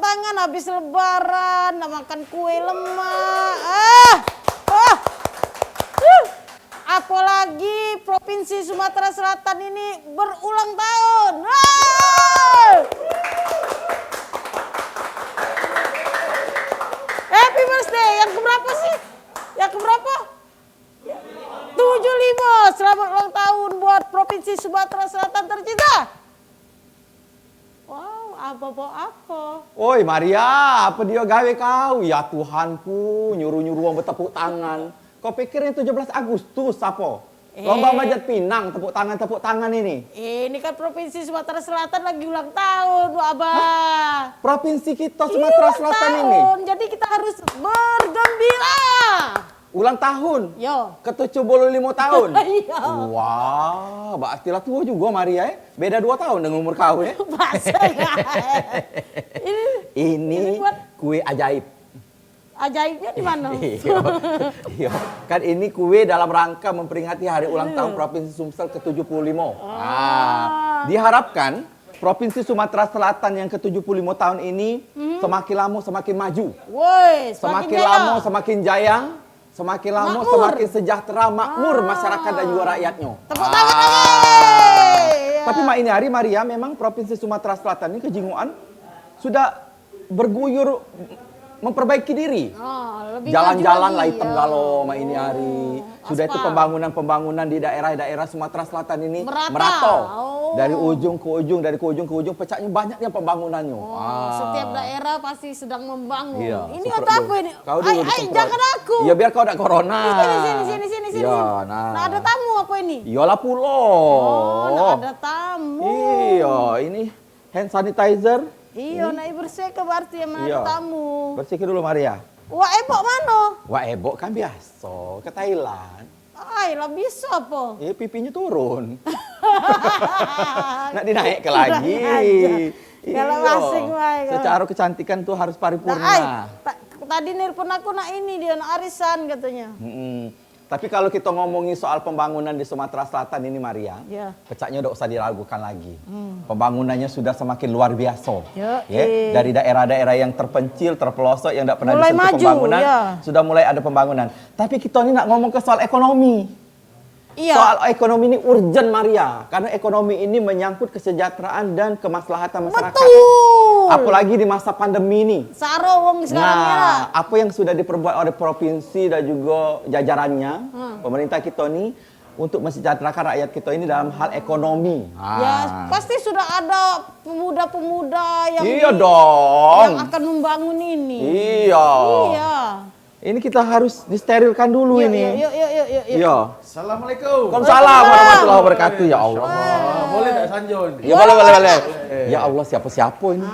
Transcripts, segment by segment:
tangan habis lebaran, nak makan kue lemak. Apalagi Provinsi Sumatera Selatan ini berulang tahun. Happy birthday, yang keberapa sih? Yang keberapa? 75. Selamat ulang tahun buat Provinsi Sumatera Selatan tercinta. Wow, apa? Oi Maria, apa dia gawe kau? Ya Tuhanku, nyuruh-nyuruh orang bertepuk tangan. Kau pikir ini 17 Agustus apa? Lomba manjat pinang, tepuk tangan ini. Ini kan Provinsi Sumatera Selatan lagi ulang tahun, Bu Abah. Provinsi kita Sumatera Selatan ini. Jadi kita harus bergembira. Ulang tahun? Yo. Ke-75 tahun? Iya. Wah, berarti lah tua juga Maria ya. Beda 2 tahun dengan umur kau ya. Ini kue ajaib. Ajaibnya di mana? Iya. Kan ini kue dalam rangka memperingati hari ulang tahun Provinsi Sumsel ke-75. Diharapkan Provinsi Sumatera Selatan yang ke-75 tahun ini semakin lama semakin maju. Woi, semakin lama semakin jaya. Semakin lama semakin sejahtera, makmur masyarakat dan juga rakyatnya. Tepuk tangan Tapi Mak ini hari Maria memang Provinsi Sumatera Selatan ini kejinguan sudah berguyur memperbaiki diri. Jalan-jalan lah hitam galau Mak ini hari. Sudah itu pembangunan di daerah-daerah Sumatera Selatan ini merata. Dari ujung ke ujung, pecahnya banyaknya pembangunannya. Setiap daerah pasti sedang membangun. Iya, ini apa ini? Jangan aku. Ya biar kau ada corona. Sini. Ya, nah ada tamu apa ini? Iyalah pulo. Nah ada tamu. Iya, ini hand sanitizer. Iya, nak bersih ke berarti yang ada tamu. Bersihkan dulu Maria. Wah, ebok mana? Wah, ebok kan biasa ke Thailand. Lah bisa apa? Pipinya turun. Nak dinaik ke lagi. Kalau masing wae. Secara kecantikan tuh harus paripurna. Tadi nelpon aku nak ini dia nak arisan katanya. Tapi kalau kita ngomongin soal pembangunan di Sumatera Selatan ini Maria, pecahnya udah usah diragukan lagi. Pembangunannya sudah semakin luar biasa. Dari daerah-daerah yang terpencil, terpelosok, yang tidak pernah disentuh pembangunan, sudah mulai ada pembangunan. Tapi kita ini nak ngomong ke soal ekonomi. Soal ekonomi ini urgent Maria, karena ekonomi ini menyangkut kesejahteraan dan kemaslahatan masyarakat. Betul. Apalagi di masa pandemi ini. Sarowong sekarang apa yang sudah diperbuat oleh provinsi dan juga jajarannya, pemerintah kita ini untuk mensejahterakan rakyat kita ini dalam hal ekonomi. Ya, pasti sudah ada pemuda-pemuda yang yang akan membangun ini. Iya. Ini kita harus disterilkan dulu ini. Yuk. Assalamualaikum. Waalaikumsalam warahmatullahi wabarakatuh. Ya Allah. Boleh tak sanjon? Ya boleh. Ya Allah, siapa ini?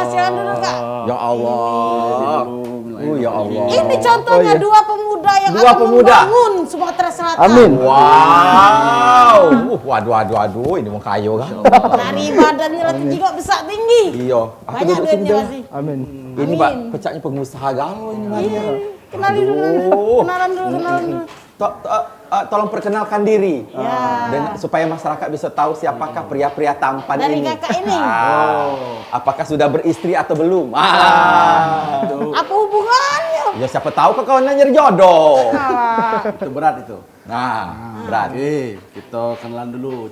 Silakan dulu Kak. Ya Allah. Ya Allah. Ini contohnya dua pemuda yang akan membangun Sumatera Selatan. Amin. Wow. Waduh, ini mau kayu kan? Dari badannya juga besar tinggi. Iya. Banyak duitnya masih. Amin. Ini Pak, pecahnya pengusaha galau ini Maria. Kenalan dulu. Tolong perkenalkan diri, supaya masyarakat bisa tahu siapakah pria-pria tampan dari ini. Kakak ini. Apakah sudah beristri atau belum? Apa hubungannya? Ya siapa tahu kau nyari jodoh. Itu berat itu. Berat. Kita kenalan dulu.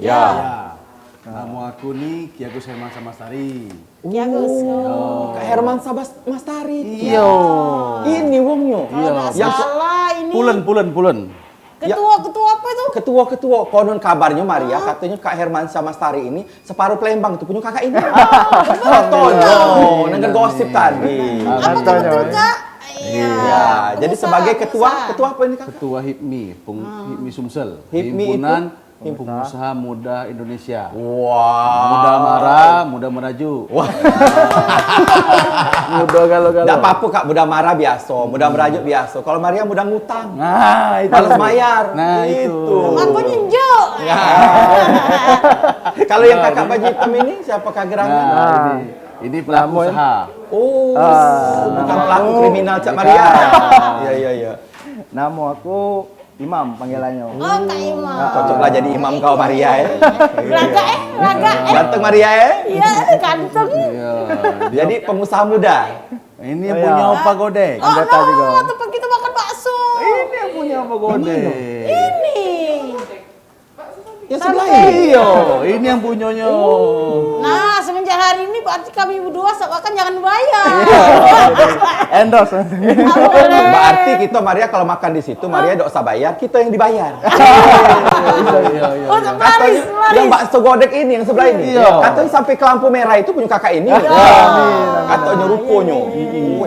Nama aku nih Ki Agus Herman Samastari. Ki Agus. Kak Herman Samastari. Iya. Ini wongnya. Yang salah ini. Pulen. Ketua apa itu? Ketua. Konon kabarnya Maria, katanya Kak Herman Samastari ini separuh Palembang itu punya kakak ini. Dengar gosip tadi. Apa betul Kak? Iya. Jadi sebagai ketua apa ini Kak? Ketua HIPMI, HIPMI Sumsel. HIPMI Pengusaha Muda Indonesia. Muda marah, muda meraju. Muda galau-galau. Enggak apa-apa Kak, muda marah biasa, muda merajuk biasa. Kalau Maria muda ngutang. Itu. Balas bayar. Itu. Aku ninjuk. Kalau yang Kakak baju hitam ini siapakah gerangan? Ini pelaku usaha. Bukan pelaku kriminal Cak Maria. Iya. Nama aku Imam panggilannya. Oh, Kak Imam. Cocoklah jadi imam kau Maria ya. Raga Ganteng Maria ya. Iya, ganteng. Iya. Jadi pengusaha muda. Ini yang punya Opa Godek. Oh, Anggota juga. tempat kita makan bakso. Ini yang punya Opa Godek. Ini. Yang sebelah Sampai. ini. Iya, ini yang punyanya. Nah, semenjak hari ini berarti kami berdua seakan jangan bayar. Endorse. Berarti kita Maria kalau makan di situ Maria tidak usah bayar, kita yang dibayar. Oh, laris. Yang bakso godek ini yang sebelah ini. Iya. Katanya sampai ke lampu merah itu punya kakak ini. Katanya ruponya.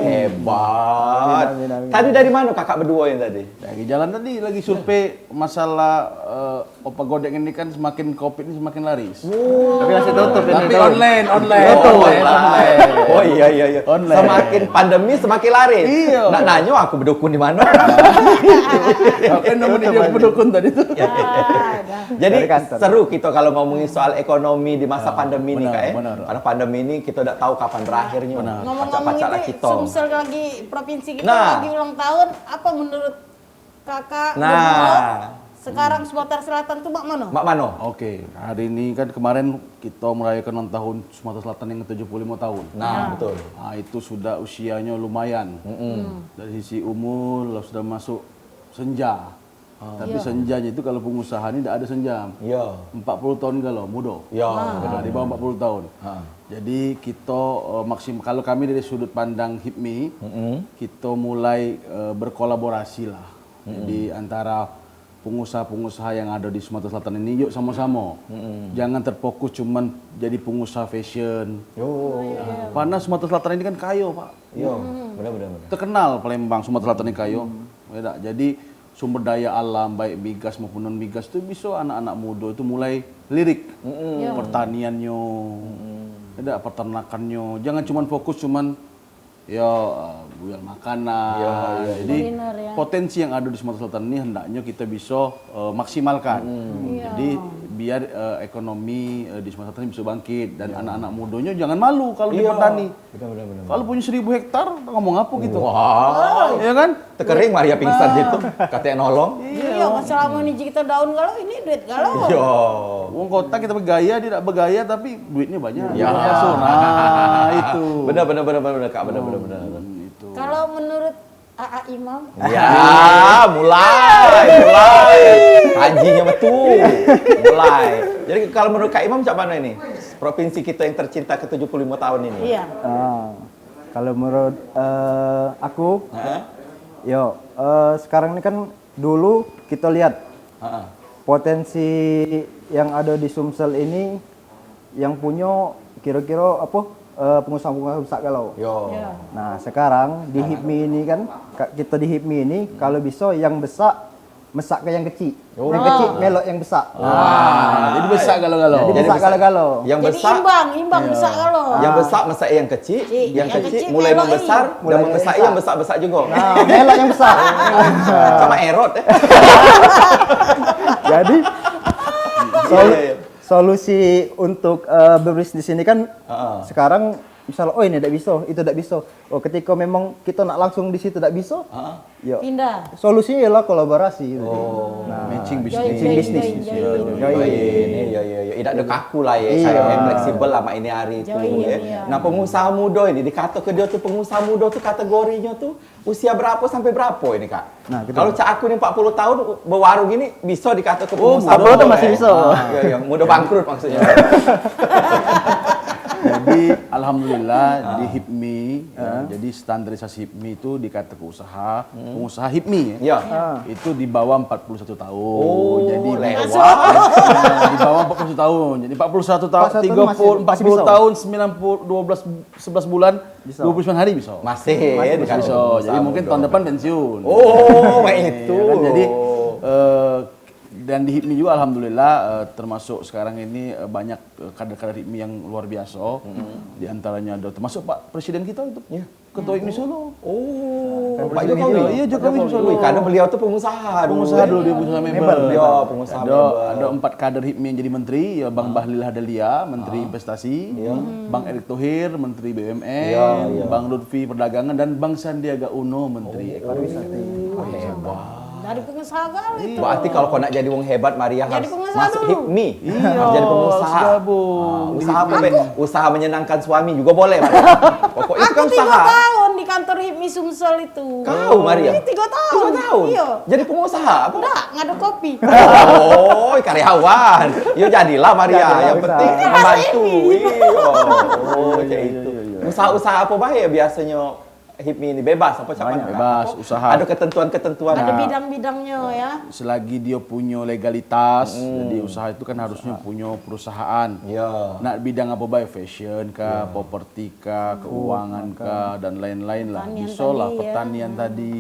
Hebat. Amin, amin. Tadi dari mana kakak berdua yang tadi? Lagi jalan tadi lagi survei masalah Opa Godek ini kan semakin Covid ini semakin laris. Tapi masih tutup ini. Tapi online. Oh iya. Online. Semakin pandemi semakin laris. Iya. Nak nanya aku berdukun di mana? Apa nemuin dia pendukun tadi tuh? Jadi Dari kantor. seru kita kalau ngomongin soal ekonomi di masa pandemi ini benar, Kak ya. benar. Karena pandemi ini kita tidak tahu kapan berakhirnya. Ngomong-ngomong Pacak-pacak ini, kita. Sumsel lagi provinsi kita Nah. lagi ulang tahun. Apa menurut kakak? Nah. berdua, sekarang Sumatera Selatan tuh mak mana? Mak Mano. Oke, hari ini kan kemarin kita merayakan ulang tahun Sumatera Selatan yang ke-75 tahun. Nah, betul. Nah, itu sudah usianya lumayan. Dari sisi umur sudah masuk senja. Tapi senjanya itu kalau pengusaha ini tidak ada senja. Iya. 40 tahun kalau muda. Iya. Nah, di bawah 40 tahun. Ah. Jadi kita maksimal kalau kami dari sudut pandang HIPMI, kita mulai berkolaborasi lah di antara pengusaha-pengusaha yang ada di Sumatera Selatan ini. Yuk sama-sama. Jangan terfokus cuman jadi pengusaha fashion. Karena Sumatera Selatan ini kan kaya, Pak. Iya, benar-benar. Terkenal Palembang, Sumatera Selatan ini kaya. Beda. Jadi sumber daya alam baik migas maupun non migas itu bisa anak-anak muda itu mulai lirik pertaniannya, ada peternakannya. Jangan cuma fokus cuman jual makanan. Jadi Kuliner, ya. potensi yang ada di Sumatera Selatan ini hendaknya kita bisa maksimalkan. Jadi biar ekonomi di Sumatera Selatan bisa bangkit dan anak-anak mudanya jangan malu kalau di petani. Benar-benar. Kalau punya 1000 hektar ngomong apa gitu? Wah. Iya kan? Terkering Maria pingsan gitu. Katanya nolong. Iya, selama ini kita daun galau, ini duit galau. Iya. Uang kota kita bergaya, tidak bergaya tapi duitnya banyak. Ya. Nah, itu. Benar Kak, benar. Itu. Kalau menurut AA Imam, Ya, mulai. Hajinya betul. Mulai. Jadi kalau menurut Kak Imam macam mana ini? Provinsi kita yang tercinta ke-75 tahun ini. iya. Kalau menurut aku, Hah? sekarang ini kan dulu kita lihat Heeh. potensi yang ada di Sumsel ini yang punya kira-kira pengusaha-pengusaha besar kalau. Yo. Iya. Nah sekarang di HIPMI ini kan kita di HIPMI ini kalau bisa yang besar mesak ke yang kecil, yang kecil melok yang besar. Jadi besar galau-galau. Jadi besar besar. galau-galau. Yang Jadi besar, imbang besar galau. yang besar mesai yang kecil, yang yang kecil kecil mulai melok membesar ini. dan Mulai membesar besar. yang besar-besar juga. Nah melok yang besar. Sama Erot. Jadi Iya. solusi untuk berbisnis ini kan sekarang misalnya ini tidak bisa, itu tidak bisa. Oh ketika memang kita nak langsung di situ tidak bisa, ya Pindah. solusinya ialah kolaborasi. Matching Join, bisnis. Iya. Tidak ada kaku lah ya, saya yang fleksibel lama ini hari itu. Join, Ya. iya. Nah pengusaha muda ini dikata ke dia tuh pengusaha muda tuh kategorinya tuh usia berapa sampai berapa ini Kak? Nah, gitu. Kalau cak aku ini 40 tahun berwarung ini bisa dikata ke Oh, pengusaha 40 tuh muda, masih bisa. Iya, muda bangkrut maksudnya. Jadi alhamdulillah di HIPMI, jadi standarisasi HIPMI itu dikata ke usaha, pengusaha HIPMI ya. Iya. Itu di bawah 41 tahun. Oh, jadi lewat. di bawah 41 tahun. Jadi 41 tahun, 41 30, masih 40 bisa. tahun, 11 bulan, Bisa. 29 hari bisa. Masih ya dikata Bisa. pengusaha Jadi mungkin muda. tahun depan pensiun. Oh, itu. Ya kan? Jadi dan di HIPMI juga alhamdulillah termasuk sekarang ini banyak kader-kader HIPMI yang luar biasa. Di antaranya ada termasuk Pak Presiden kita itu. Ketua HIPMI Solo. Oh, Pak Presiden Jokowi. kita. Iya, Jokowi Solo. Wih, karena beliau tuh pengusaha dulu. Pengusaha dulu dia pengusaha member. Iya, pengusaha member. Ada 4 kader HIPMI yang jadi menteri, ya Bang Bahlil Hadalia, Menteri Investasi, Bang Erick Thohir, Menteri BUMN, Bang Lutfi Perdagangan, dan Bang Sandiaga Uno, Menteri Ekonomi. Dan Jadi pengusaha kali itu. Berarti kalau kau nak jadi wong hebat, Maria Jadi harus pengusaha masuk dulu. HIPMI. Iya, Harus jadi pengusaha. gabung. Usaha apa, Be? Usaha menyenangkan suami juga boleh, Maria. Pokok itu Aku kan 3 usaha. tahun di kantor HIPMI Sumsel itu. Kau, Maria? Ini 3 tahun. 3 tahun? Iya. Jadi pengusaha? Apa? Enggak, ngaduk kopi. Oh, karyawan. Ya jadilah Maria. Jadilah Yang usaha. penting membantu. Iya. Oh, Iya, kayak itu. Usaha-usaha apa bahaya biasanya HIPMI ini? Bebas apa siapa? Bebas, usaha. Ada ketentuan-ketentuan. Ada bidang-bidangnya ya. Selagi dia punya legalitas, jadi usaha itu kan harusnya punya perusahaan. Ya. Nak bidang apa baik, fashion kah, properti kah, keuangan kah, dan lain-lain lah. Pertanian Bisa lah, tadi, ya. pertanian tadi.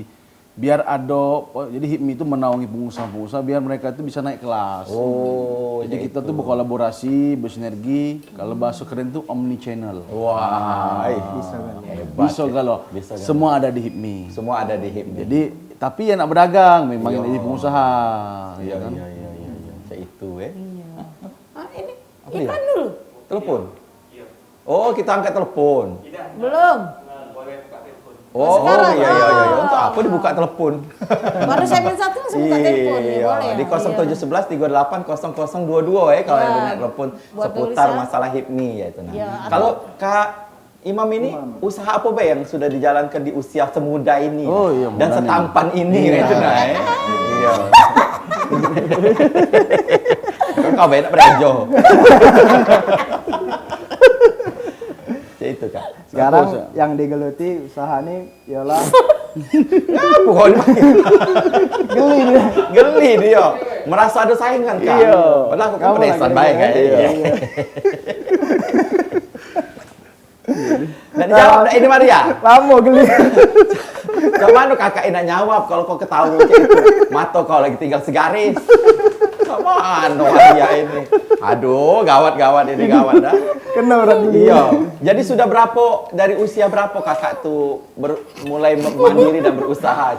Biar ada, jadi HIPMI itu menaungi pengusaha-pengusaha biar mereka itu bisa naik kelas. Oh, Jadi kita tuh berkolaborasi, bersinergi. Kalau bahasa keren tuh omni channel. Wah, Bisa kan. hebat. Bisa kalau Bisa kan? semua ada di HIPMI. Semua ada di HIPMI. Jadi tapi yang nak berdagang memang yang jadi pengusaha. Iya, ya kan? iya. Kayak itu, Ah, ini Apa dia? iklan dulu. Telepon? Oh, kita angkat telepon. Belum. Oh, Sekarang, iya. oh. Untuk apa dibuka telepon? Baru segmen 1 langsung buka telepon ya, Iya, boleh. di 0711 38 0022 ya kalau Ya, yang nak telepon buat seputar tulisan. masalah HIPMI ya itu. Nah. Ya, Kalau Kak Imam ini usaha apa Be yang sudah dijalankan di usia semuda ini? Oh, iya, dan muda setampan ini Iya. gitu nah. Iya. Kau banyak berejo. Ya itu Kak. Sekarang yang digeluti usaha ini ialah Pohon geli dia. geli dia. Merasa ada saingan kan? Iya. Padahal aku kan Kamu pedesan lagi baik kan? iya, Iya. iya. Dan jawab ini Maria. Lama geli. Coba kakak nak jawab kalau kau ketahui macam itu. Mata kau lagi tinggal segaris. Mana Maria ini? Aduh, gawat ini gawat dah. Kena berat geli. Iya. Jadi sudah dari usia berapa kakak tuh mulai mandiri dan berusaha?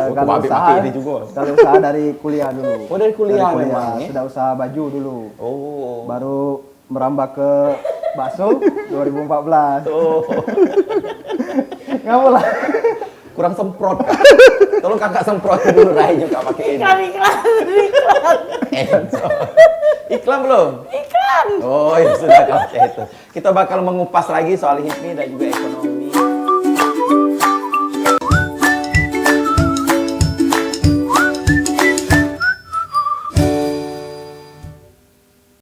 Kalau usaha ini juga. Kalau usaha dari kuliah dulu. Oh, dari kuliah memang, ya? Sudah usaha baju dulu. Oh. Baru merambah ke bakso 2014. Oh. Ngapa lah? Kurang semprot. Kak. Tolong kakak semprot dulu Rai juga pakai ini. Iklan. Iklan belum? Iklan. Oh, ya sudah kalau kayak itu. Kita bakal mengupas lagi soal HIPMI dan juga ekonomi